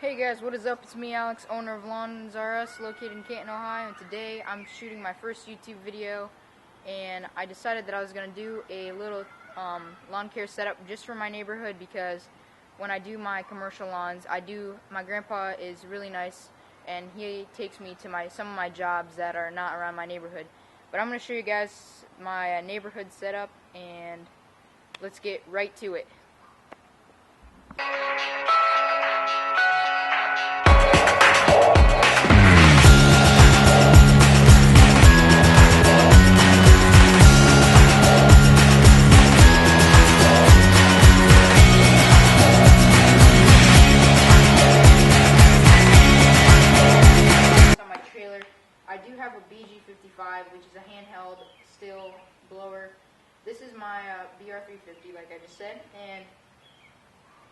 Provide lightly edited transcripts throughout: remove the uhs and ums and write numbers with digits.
Hey guys, what is up? It's me, Alex, owner of Lawncare, located in Canton, Ohio, and today I'm shooting my first YouTube video, and I decided that I was going to do a little lawn care setup just for my neighborhood, because when I do my commercial lawns, my grandpa is really nice, and he takes me to some of my jobs that are not around my neighborhood. But I'm going to show you guys my neighborhood setup, and let's get right to it. I do have a BG55, which is a handheld still blower. This is my BR350, like I just said, and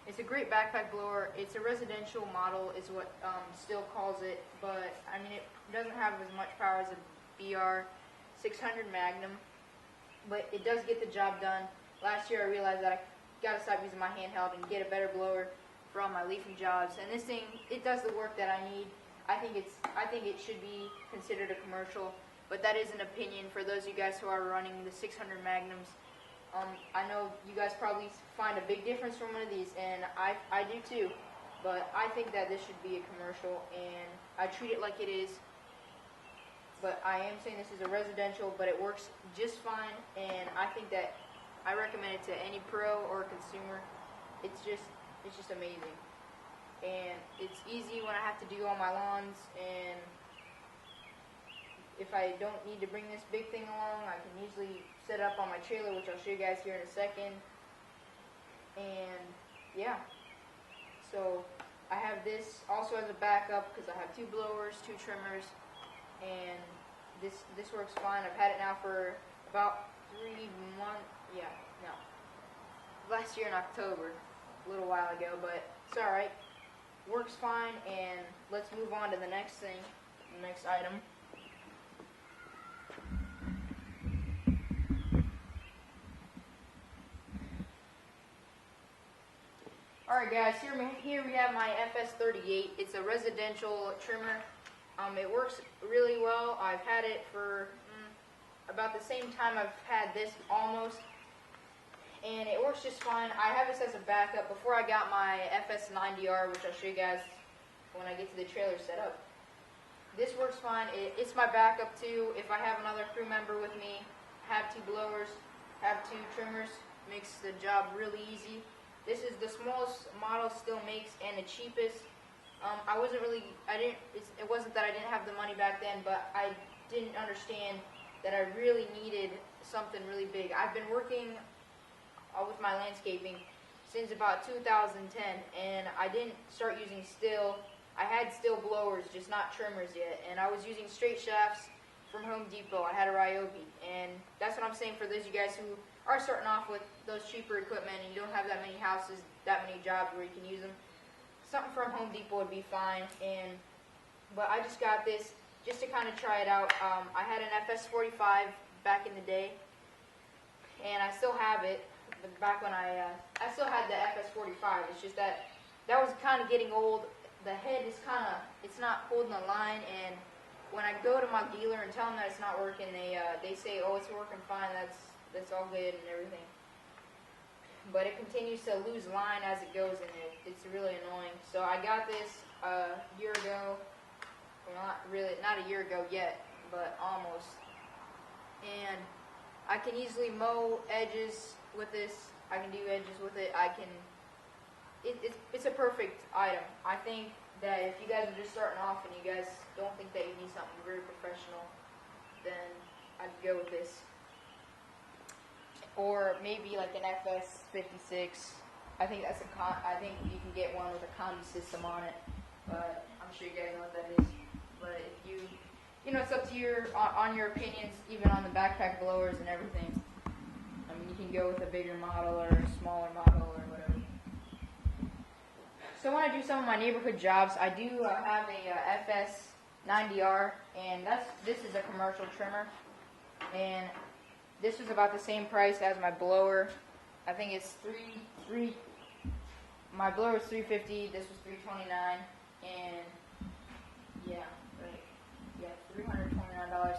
it's a great backpack blower. It's a residential model, is what Still calls it, but I mean it doesn't have as much power as a BR600 Magnum, but it does get the job done. Last year I realized that I gotta stop using my handheld and get a better blower for all my leafing jobs, and this thing, it does the work that I need. I think it should be considered a commercial, but that is an opinion for those of you guys who are running the 600 Magnums. I know you guys probably find a big difference from one of these, and I do too, but I think that this should be a commercial, and I treat it like it is. But I am saying this is a residential, but it works just fine, and I think that I recommend it to any pro or consumer. It's just amazing. And it's easy when I have to do all my lawns, and if I don't need to bring this big thing along, I can usually set up on my trailer, which I'll show you guys here in a second. And yeah, so I have this also as a backup because I have 2 blowers, 2 trimmers, and this works fine. I've had it now for about 3 months. Yeah, no, last year in October, a little while ago, but it's alright. Works fine, and let's move on to the next thing, the next item. Alright guys, here we have my FS38. It's a residential trimmer. It works really well. I've had it for about the same time I've had this, almost. And it works just fine. I have this as a backup before I got my FS90R, which I'll show you guys when I get to the trailer set up. This works fine. It's my backup too. If I have another crew member with me, have 2 blowers, have 2 trimmers, makes the job really easy. This is the smallest model Still makes and the cheapest. It wasn't that I didn't have the money back then, but I didn't understand that I really needed something really big. I've been working with my landscaping since about 2010, and I didn't start using Still. I had Still blowers, just not trimmers yet, and I was using straight shafts from Home Depot. I had a Ryobi, and that's what I'm saying for those of you guys who are starting off with those cheaper equipment and you don't have that many houses, that many jobs where you can use them. Something from Home Depot would be fine, but I just got this just to kind of try it out. I had an FS45 back in the day, and I still have it. Back when I still had the FS45. It's just that was kind of getting old. The head is it's not holding the line, and when I go to my dealer and tell them that it's not working, they say, oh, it's working fine, that's all good and everything. But it continues to lose line as it goes, and it's really annoying. So I got this a year ago. Well, not a year ago yet, but almost. And I can easily mow edges with this. I can do edges with it. It's a perfect item. I think that if you guys are just starting off and you guys don't think that you need something very professional, then I'd go with this. Or maybe like an FS56. I think you can get one with a combi system on it, but I'm sure you guys know what that is. But if you know, it's up to on your opinions, even on the backpack blowers and everything. I mean, you can go with a bigger model or a smaller model or whatever. So when I do some of my neighborhood jobs, I do have a FS90R, and this is a commercial trimmer, and this was about the same price as my blower. I think it's my blower was $350. This was $329. and yeah, right, yeah, $329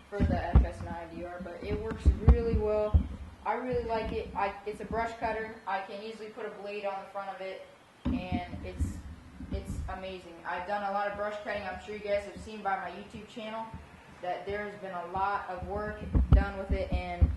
for the FS9DR, but it works really well. I really like it. It's a brush cutter. I can easily put a blade on the front of it, and it's amazing. I've done a lot of brush cutting. I'm sure you guys have seen by my YouTube channel that there's been a lot of work done with it, and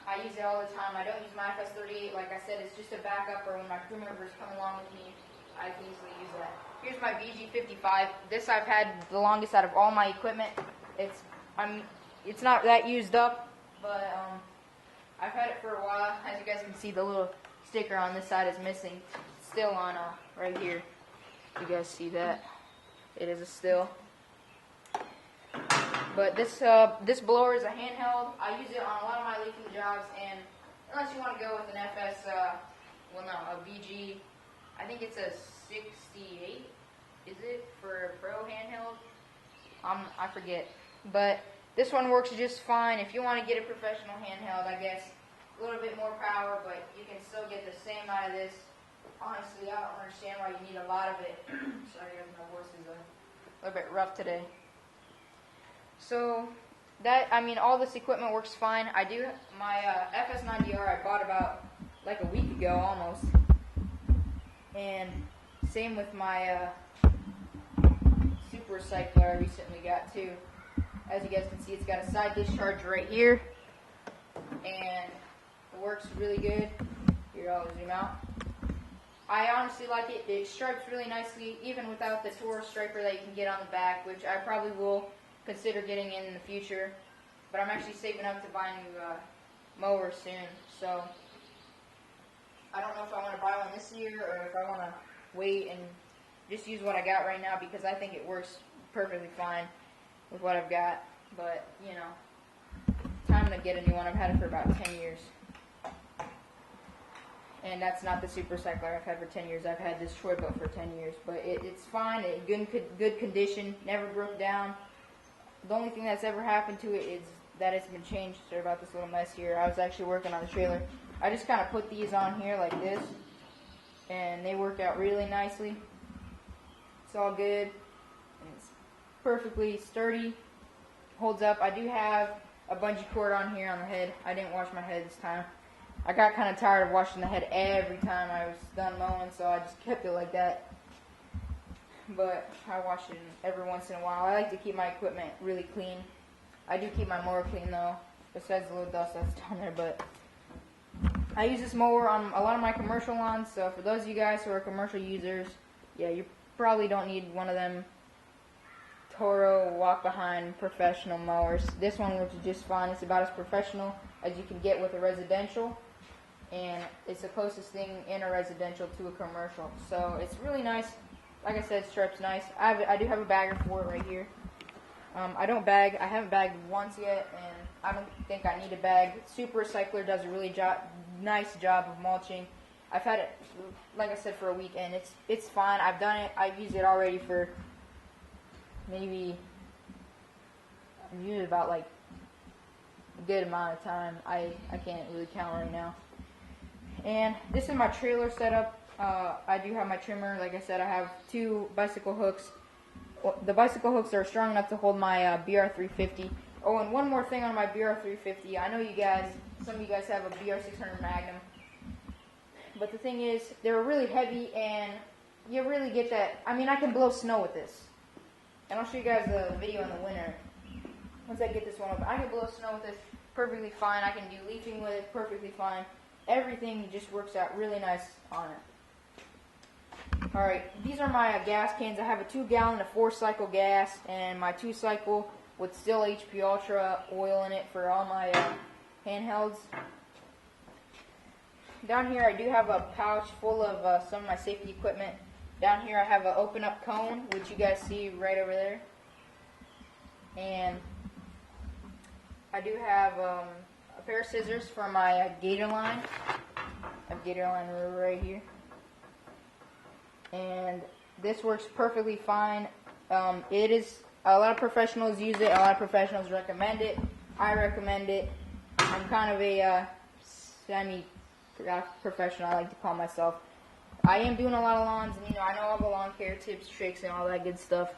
I use it all the time. I don't use my FS38. Like I said, it's just a backup, or when my crew members come along with me, I can easily use that. Here's my BG55. This I've had the longest out of all my equipment. It's not that used up, but I've had it for a while. As you guys can see, the little sticker on this side is missing. It's still on right here. You guys see that? It is a still. But this blower is a handheld. I use it on a lot of my leafing jobs, and unless you want to go with an FS, a VG, I think it's a 68, is it, for a pro handheld? I forget. But this one works just fine. If you want to get a professional handheld, I guess, a little bit more power, but you can still get the same out of this. Honestly, I don't understand why you need a lot of it. Sorry guys, my voice is a little bit rough today. So, all this equipment works fine. I do, my FS9DR I bought about like a week ago almost. And same with my Super Recycler I recently got too. As you guys can see, it's got a side discharge right here. And it works really good. Here, I'll zoom out. I honestly like it. It stripes really nicely, even without the Toro striper that you can get on the back, which I probably will consider getting in the future. But I'm actually saving up to buy a new mower soon. So I don't know if I want to buy one this year or if I want to wait and just use what I got right now, because I think it works perfectly fine with what I've got. But, you know, time to get a new one. I've had it for about 10 years. And that's not the Super Cycler I've had for 10 years. I've had this Troy boat for 10 years. But it's fine. It's good condition. Never broke down. The only thing that's ever happened to it is that it's been changed. Sorry about this little mess here. I was actually working on the trailer. I just kind of put these on here like this, and they work out really nicely. It's all good, and it's perfectly sturdy. Holds up. I do have a bungee cord on here on the head. I didn't wash my head this time. I got kind of tired of washing the head every time I was done mowing, so I just kept it like that. But I wash it every once in a while. I like to keep my equipment really clean. I do keep my mower clean though, besides the little dust that's down there. But I use this mower on a lot of my commercial lawns, so for those of you guys who are commercial users, yeah, you probably don't need one of them Toro walk-behind professional mowers. This one works just fine. It's about as professional as you can get with a residential, and it's the closest thing in a residential to a commercial. So it's really nice. Like I said, stripes nice. I do have a bagger for it right here. I don't bag. I haven't bagged once yet, and I don't think I need a bag. Super Recycler does a really nice job of mulching. I've had it, like I said, for a week, and it's fine. I've done it. I've used it already for maybe, I've used it about like a good amount of time. I can't really count right now. And this is my trailer setup. I do have my trimmer. Like I said, I have 2 bicycle hooks. The bicycle hooks are strong enough to hold my BR350. Oh, and one more thing on my BR350. I know you guys, some of you guys have a BR600 Magnum. But the thing is, they're really heavy, and you really get that. I mean, I can blow snow with this. And I'll show you guys the video in the winter. Once I get this one up, I can blow snow with this perfectly fine. I can do leafing with it perfectly fine. Everything just works out really nice on it. Alright, these are my gas cans. I have a 2-gallon of 4-cycle gas, and my 2-cycle with still HP Ultra oil in it for all my handhelds. Down here I do have a pouch full of some of my safety equipment. Down here I have an open up cone, which you guys see right over there. And I do have a pair of scissors for my gator line. I have gator line right here. And this works perfectly fine. It is, a lot of professionals use it, a lot of professionals recommend it. I recommend it. I'm kind of a semi-professional, I like to call myself. I am doing a lot of lawns, and I know all the lawn care tips, tricks, and all that good stuff.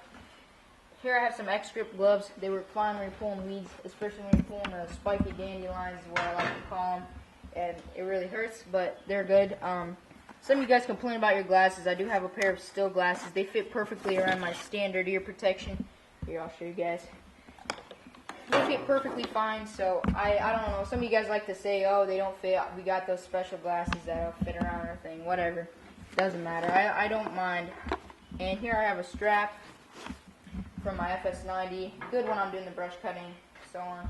Here I have some X-Grip gloves. They work fine when you're pulling weeds, especially when you're pulling the spiky dandelions is what I like to call them. And it really hurts, but they're good. Some of you guys complain about your glasses. I do have a pair of Still glasses. They fit perfectly around my standard ear protection. Here, I'll show you guys. They fit perfectly fine, so I don't know. Some of you guys like to say, oh, they don't fit. We got those special glasses that'll fit around our thing. Whatever. Doesn't matter. I don't mind. And here I have a strap from my FS90. Good when I'm doing the brush cutting, so on.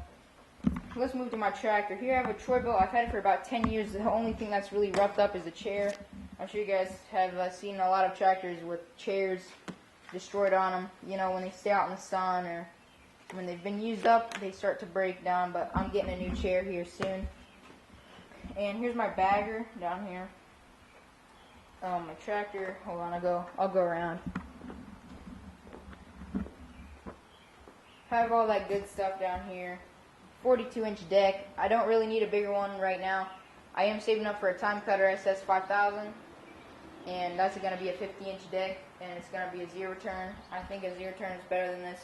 Let's move to my tractor. Here I have a Troy-Bilt. I've had it for about 10 years. The only thing that's really roughed up is the chair. I'm sure you guys have seen a lot of tractors with chairs destroyed on them. When they stay out in the sun or when they've been used up, they start to break down. But I'm getting a new chair here soon. And here's my bagger down here. My tractor. Hold on, I'll go around. I have all that good stuff down here. 42-inch deck. I don't really need a bigger one right now. I am saving up for a Time Cutter SS 5000, and that's going to be a 50-inch deck, and it's going to be a zero turn. I think a zero turn is better than this.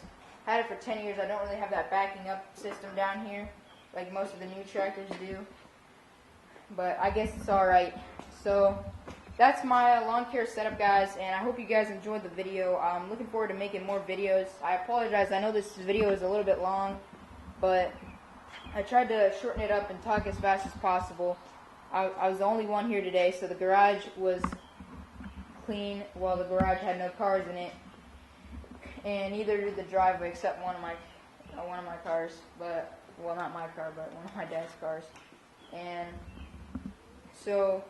I had it for 10 years. I don't really have that backing up system down here like most of the new tractors do, but I guess it's alright. So that's my lawn care setup, guys, and I hope you guys enjoyed the video. I'm looking forward to making more videos. I apologize. I know this video is a little bit long, but I tried to shorten it up and talk as fast as possible. I was the only one here today, so the garage was clean. Well, the garage had no cars in it, and neither did the driveway, except one of my cars. But well, not my car, but one of my dad's cars. And so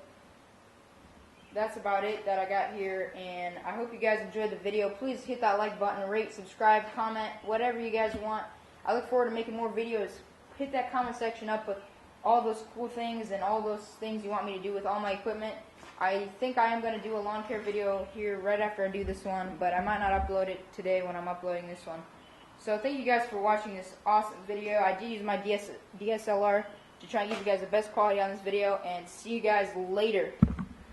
that's about it that I got here, and I hope you guys enjoyed the video. Please hit that like button, rate, subscribe, comment, whatever you guys want. I look forward to making more videos. Hit that comment section up with all those cool things and all those things you want me to do with all my equipment. I think I am going to do a lawn care video here right after I do this one, but I might not upload it today when I'm uploading this one. So thank you guys for watching this awesome video. I did use my DSLR to try and give you guys the best quality on this video, and see you guys later.